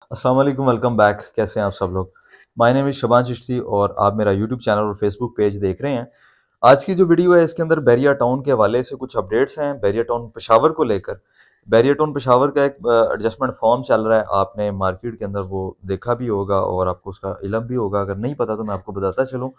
अस्सलाम वालेकुम, welcome back. कैसे हैं आप सब लोग? My name is Shaban Chishti और आप मेरा यूट्यूब चैनल और फेसबुक पेज देख रहे हैं। आज की जो वीडियो है इसके अंदर बैरिया टाउन के हवाले से कुछ अपडेट्स हैं बैरिया टाउन पेशावर को लेकर। बैरिया टाउन पेशावर का एक एडजस्टमेंट फॉर्म चल रहा है, आपने मार्केट के अंदर वो देखा भी होगा और आपको उसका इल्म भी होगा। अगर नहीं पता तो मैं आपको बताता चलूँ।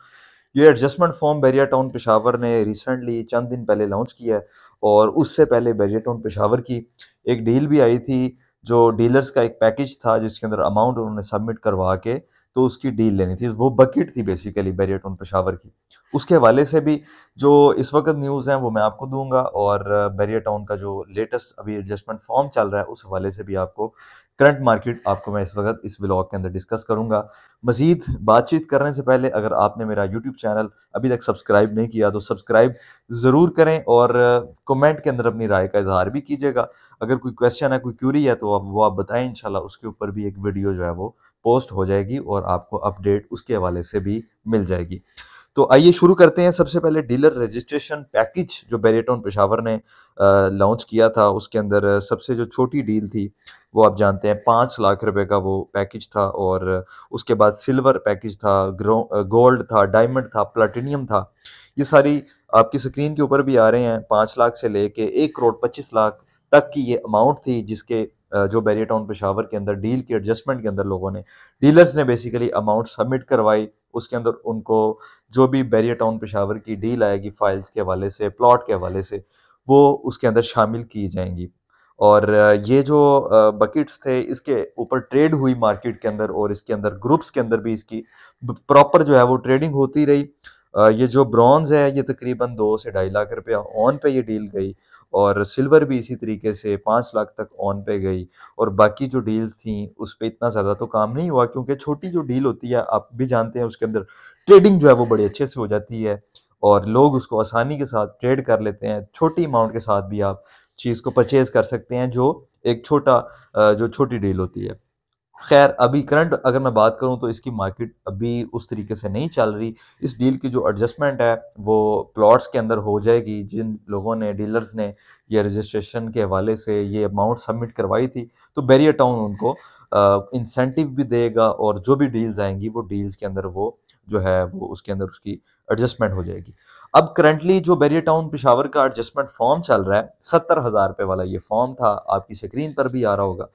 ये adjustment form Bahria Town Peshawar ने रिसेंटली चंद दिन पहले लॉन्च किया है और उससे पहले बैरिया टाउन पेशावर की एक डील भी आई थी। जो डीलर्स का एक पैकेज था जिसके अंदर अमाउंट उन्होंने सबमिट करवा के तो उसकी डील लेनी थी, वो बकेट थी बेसिकली बैरिया टाउन पेशावर की। उसके हवाले से भी जो इस वक्त न्यूज़ हैं वो मैं आपको दूंगा और बैरिया टाउन का जो लेटेस्ट अभी एडजस्टमेंट फॉर्म चल रहा है उस हवाले से भी आपको करंट मार्केट आपको मैं इस वक्त इस व्लॉग के अंदर डिस्कस करूंगा। मजीद बातचीत करने से पहले अगर आपने मेरा यूट्यूब चैनल अभी तक सब्सक्राइब नहीं किया तो सब्सक्राइब ज़रूर करें और कमेंट के अंदर अपनी राय का इजहार भी कीजिएगा। अगर कोई क्वेश्चन है, कोई क्यूरी है तो आप बताएं, इंशाल्लाह उसके ऊपर भी एक वीडियो जो है वो पोस्ट हो जाएगी और आपको अपडेट उसके हवाले से भी मिल जाएगी। तो आइए शुरू करते हैं। सबसे पहले डीलर रजिस्ट्रेशन पैकेज जो बैरिया टाउन पेशावर ने लॉन्च किया था उसके अंदर सबसे जो छोटी डील थी वो आप जानते हैं 5 लाख रुपए का वो पैकेज था और उसके बाद सिल्वर पैकेज था, गोल्ड था, डायमंड था, प्लेटिनियम था। ये सारी आपकी स्क्रीन के ऊपर भी आ रहे हैं। 5 लाख से लेके 1 करोड़ 25 लाख तक की ये अमाउंट थी जिसके जो बैरिया टाउन पेशावर के अंदर डील की एडजस्टमेंट के अंदर लोगों ने डीलर्स ने बेसिकली अमाउंट सबमिट करवाई। उसके अंदर उनको जो भी बैरिया टाउन पेशावर की डील आएगी फाइल्स के हवाले से, प्लॉट के हवाले से, वो उसके अंदर शामिल की जाएंगी। और ये जो बकेट्स थे इसके ऊपर ट्रेड हुई मार्केट के अंदर और इसके अंदर ग्रुप्स के अंदर भी इसकी प्रॉपर जो है वो ट्रेडिंग होती रही। ये जो ब्रॉन्ज है ये तकरीबन 2 से 2.5 लाख रुपया ऑन पे ये डील गई और सिल्वर भी इसी तरीके से 5 लाख तक ऑन पे गई। और बाकी जो डील्स थी उस पे इतना ज़्यादा तो काम नहीं हुआ क्योंकि छोटी जो डील होती है आप भी जानते हैं उसके अंदर ट्रेडिंग जो है वो बड़े अच्छे से हो जाती है और लोग उसको आसानी के साथ ट्रेड कर लेते हैं। छोटी अमाउंट के साथ भी आप चीज़ को परचेज कर सकते हैं जो एक जो छोटी डील होती है। खैर अभी करंट अगर मैं बात करूं तो इसकी मार्केट अभी उस तरीके से नहीं चल रही। इस डील की जो एडजस्टमेंट है वो प्लॉट्स के अंदर हो जाएगी। जिन लोगों ने डीलर्स ने ये रजिस्ट्रेशन के हवाले से ये अमाउंट सबमिट करवाई थी तो बैरिया टाउन उनको इंसेंटिव भी देगा और जो भी डील्स आएंगी वो डील्स के अंदर वो जो है वो उसके अंदर उसकी एडजस्टमेंट हो जाएगी। अब करंटली जो बैरिया टाउन पेशावर का एडजस्टमेंट फॉर्म चल रहा है 70,000 रुपये वाला ये फॉर्म था, आपकी स्क्रीन पर भी आ रहा होगा।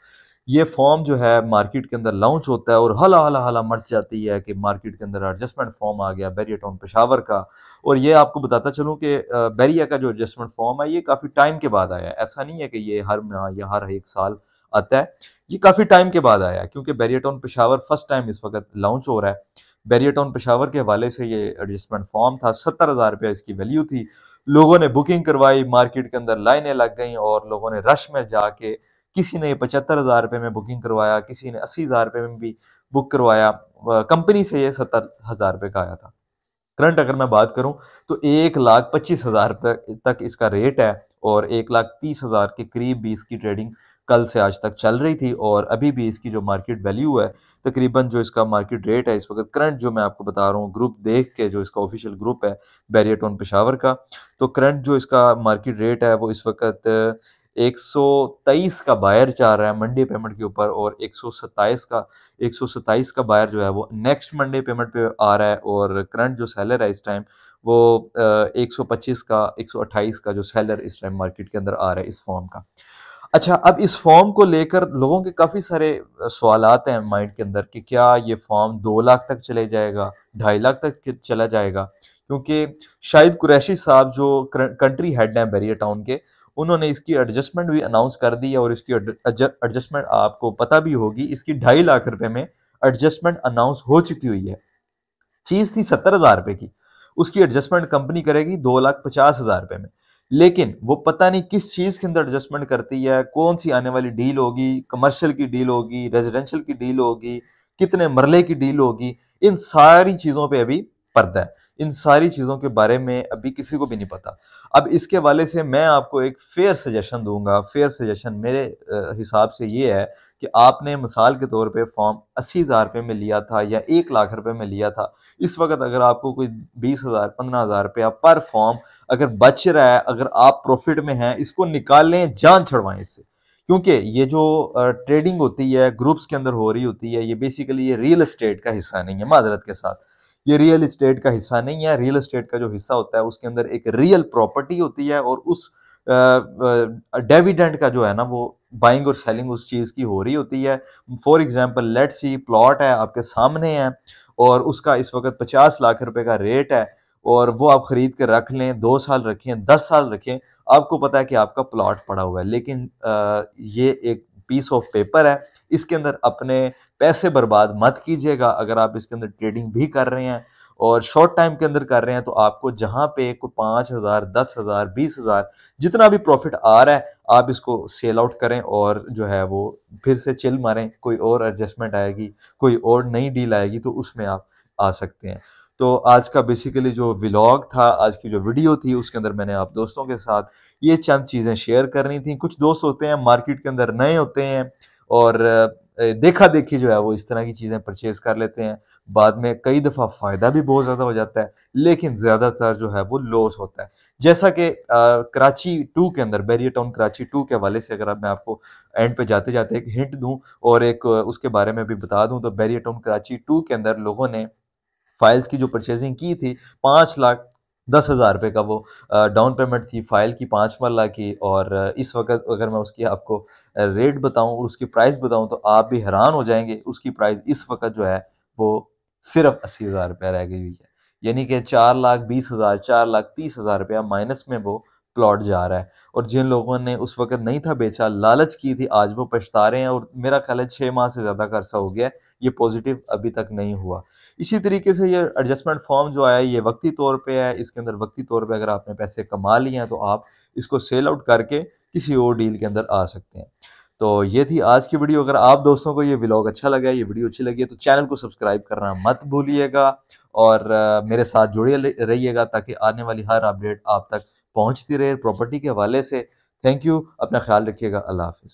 ये फॉर्म जो है मार्केट के अंदर लॉन्च होता है और हला हला हला मच जाती है कि मार्केट के अंदर एडजस्टमेंट फॉर्म आ गया बैरिया टाउन पेशावर का। और ये आपको बताता चलूं कि बैरिया का जो एडजस्टमेंट फॉर्म है ये काफ़ी टाइम के बाद आया है। ऐसा नहीं है कि ये हर माह या हर एक साल आता है, ये काफ़ी टाइम के बाद आया है क्योंकि Bahria Town Peshawar first time इस वक्त लॉन्च हो रहा है। बैरिया टाउन पेशावर के हवाले से ये एडजस्टमेंट फॉर्म था, 70,000 रुपया इसकी वैल्यू थी। लोगों ने बुकिंग करवाई, मार्केट के अंदर लाइनें लग गई और लोगों ने रश में जाके किसी ने 75,000 रुपये में बुकिंग करवाया, किसी ने 80,000 रुपये में भी बुक करवाया। कंपनी से ये 70,000 रुपये का आया था। करंट अगर मैं बात करूं तो 1,25,000 तक इसका रेट है और 1,30,000 के करीब भी इसकी ट्रेडिंग कल से आज तक चल रही थी और अभी भी इसकी जो मार्केट वैल्यू है तकरीबन जो इसका मार्केट रेट है इस वक्त करंट जो मैं आपको बता रहा हूँ ग्रुप देख के, जो इसका ऑफिशियल ग्रुप है बैरिया टाउन पेशावर का, तो करंट जो इसका मार्केट रेट है वो इस वक्त 123 का बायर जा रहा है मंडे पेमेंट के ऊपर और 127 का बायर जो है वो नेक्स्ट मंडे पेमेंट पे आ रहा है और करंट जो सेलर है इस टाइम वो 125 का 128 का जो सेलर इस टाइम मार्केट के अंदर आ रहा है इस फॉर्म का। अच्छा, अब इस फॉर्म को लेकर लोगों के काफ़ी सारे सवालात हैं माइंड के अंदर कि क्या ये फॉर्म 2 लाख तक चले जाएगा, 2.5 लाख तक चला जाएगा, क्योंकि शाहिद कुरैशी साहब जो कंट्री हेड हैं बैरिया टाउन के, उन्होंने इसकी एडजस्टमेंट भी अनाउंस कर दी है और इसकी एडजस्टमेंट आपको पता भी होगी, इसकी 2.5 लाख रुपए में एडजस्टमेंट अनाउंस हो चुकी हुई है। चीज थी 70,000 रुपए की, उसकी एडजस्टमेंट कंपनी करेगी 2,50,000 रुपए में। लेकिन वो पता नहीं किस चीज के अंदर एडजस्टमेंट करती है, कौन सी आने वाली डील होगी, कमर्शियल की डील होगी, रेजिडेंशियल की डील होगी, कितने मरले की डील होगी, इन सारी चीजों पे अभी पर्दा है। इन सारी चीजों के बारे में अभी किसी को भी नहीं पता। अब इसके हवाले से मैं आपको एक फेयर सजेशन दूंगा। फेयर सजेशन मेरे हिसाब से ये है कि आपने मिसाल के तौर पे फॉर्म 80,000 रुपये में लिया था या 1 लाख रुपए में लिया था, इस वक्त अगर आपको कोई 20,000 15,000 रुपया पर फॉर्म अगर बच रहा है, अगर आप प्रॉफिट में हैं, इसको निकाल लें, जान छुड़वाएं इससे। क्योंकि ये जो ट्रेडिंग होती है ग्रुप्स के अंदर हो रही होती है, ये बेसिकली ये रियल एस्टेट का हिस्सा नहीं है। माजरत के साथ, ये रियल एस्टेट का हिस्सा नहीं है। रियल एस्टेट का जो हिस्सा होता है उसके अंदर एक रियल प्रॉपर्टी होती है, और उस डिविडेंड का जो है ना, वो बाइंग और सेलिंग उस चीज की हो रही होती है। For example let's see, plot है आपके सामने है, और उसका इस वक्त 50 लाख रुपए का रेट है, और वो आप खरीद कर रख लें, 2 साल रखें, 10 साल रखें, आपको पता है कि आपका प्लॉट पड़ा हुआ है। लेकिन ये एक पीस ऑफ पेपर है, इसके अंदर अपने पैसे बर्बाद मत कीजिएगा। अगर आप इसके अंदर ट्रेडिंग भी कर रहे हैं और शॉर्ट टाइम के अंदर कर रहे हैं, तो आपको जहां पे कोई 5,000, 10,000, 20,000 जितना भी प्रॉफिट आ रहा है, आप इसको सेल आउट करें और जो है वो फिर से चिल मारें। कोई और एडजस्टमेंट आएगी, कोई और नई डील आएगी, तो उसमें आप आ सकते हैं। तो आज का बेसिकली जो व्लॉग था, आज की जो वीडियो थी, उसके अंदर मैंने आप दोस्तों के साथ ये चंद चीजें शेयर करनी थी। कुछ दोस्त होते हैं मार्केट के अंदर नए होते हैं, और देखा देखी जो है वो इस तरह की चीजें परचेज कर लेते हैं। बाद में कई दफा फायदा भी बहुत ज्यादा हो जाता है, लेकिन ज्यादातर जो है वो लॉस होता है। जैसा कि कराची 2 के अंदर, बैरियर टाउन कराची 2 के हवाले से अगर मैं आपको एंड पे जाते जाते एक हिंट दूं और एक उसके बारे में भी बता दूं, तो बैरियर टाउन कराची 2 के अंदर लोगों ने फाइल्स की जो परचेजिंग की थी, 5,10,000 रुपए का वो डाउन पेमेंट थी फाइल की, 5 मरला की। और इस वक्त अगर मैं उसकी आपको रेट बताऊं और उसकी प्राइस बताऊं, तो आप भी हैरान हो जाएंगे। उसकी प्राइस इस वक्त जो है वो सिर्फ 80,000 रुपया रह गई हुई है। यानी कि 4,20,000, 4,30,000 रुपया माइनस में वो प्लॉट जा रहा है। और जिन लोगों ने उस वक्त नहीं था बेचा, लालच की थी, आज वो पछता रहे हैं। और मेरा ख्याल है 6 माह से ज्यादा का अरसा हो गया है, ये पॉजिटिव अभी तक नहीं हुआ। इसी तरीके से ये एडजस्टमेंट फॉर्म जो है, ये वक्ती तौर पे है। इसके अंदर वक्ती तौर पे अगर आपने पैसे कमा लिए हैं, तो आप इसको सेल आउट करके किसी और डील के अंदर आ सकते हैं। तो ये थी आज की वीडियो। अगर आप दोस्तों को ये व्लॉग अच्छा लगा, ये वीडियो अच्छी लगी है, तो चैनल को सब्सक्राइब करना मत भूलिएगा, और मेरे साथ जुड़े रहिएगा, ताकि आने वाली हर अपडेट आप तक पहुंचती रहे प्रॉपर्टी के हवाले से। थैंक यू, अपना ख्याल रखिएगा। अल्लाह हाफिज।